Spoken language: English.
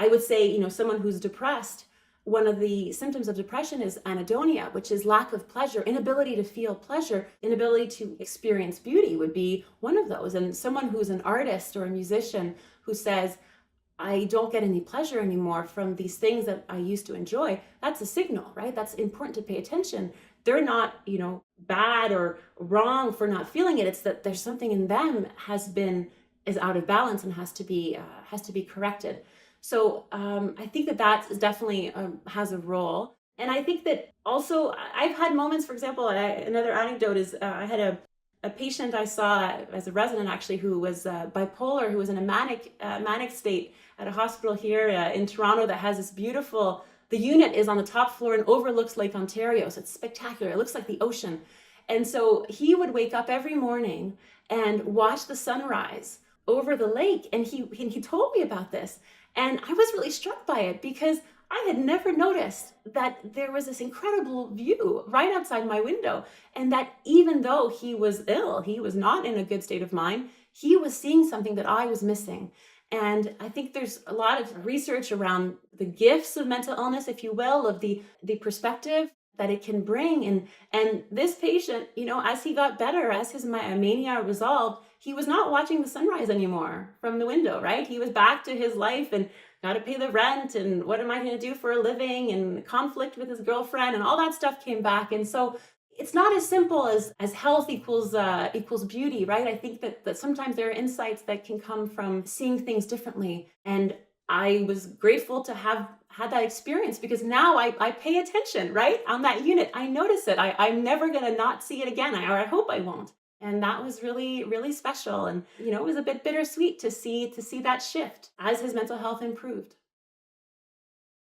I would say, someone who's depressed, one of the symptoms of depression is anhedonia, which is lack of pleasure, inability to feel pleasure, inability to experience beauty would be one of those. And someone who's an artist or a musician who says, I don't get any pleasure anymore from these things that I used to enjoy, that's a signal, right? That's important to pay attention. They're not, bad or wrong for not feeling it. It's that there's something in them is out of balance and has to be corrected. So I think that is definitely has a role. And I think that also I've had moments, for example, another anecdote is I had a patient I saw as a resident actually who was bipolar, who was in a manic state at a hospital here in Toronto that has this beautiful, the unit is on the top floor and overlooks Lake Ontario. So it's spectacular. It looks like the ocean. And so he would wake up every morning and watch the sunrise over the lake. And he told me about this. And I was really struck by it because I had never noticed that there was this incredible view right outside my window. And that even though he was ill, he was not in a good state of mind, he was seeing something that I was missing. And I think there's a lot of research around the gifts of mental illness, if you will, of the perspective that it can bring. And this patient, as he got better, as his mania resolved, he was not watching the sunrise anymore from the window, right? He was back to his life and got to pay the rent and what am I going to do for a living and conflict with his girlfriend and all that stuff came back. And so it's not as simple as health equals beauty, right? I think that sometimes there are insights that can come from seeing things differently. And I was grateful to have had that experience because now I pay attention, right? On that unit, I notice it. I'm never going to not see it again, or I hope I won't. And that was really, really special. And, it was a bit bittersweet to see that shift as his mental health improved.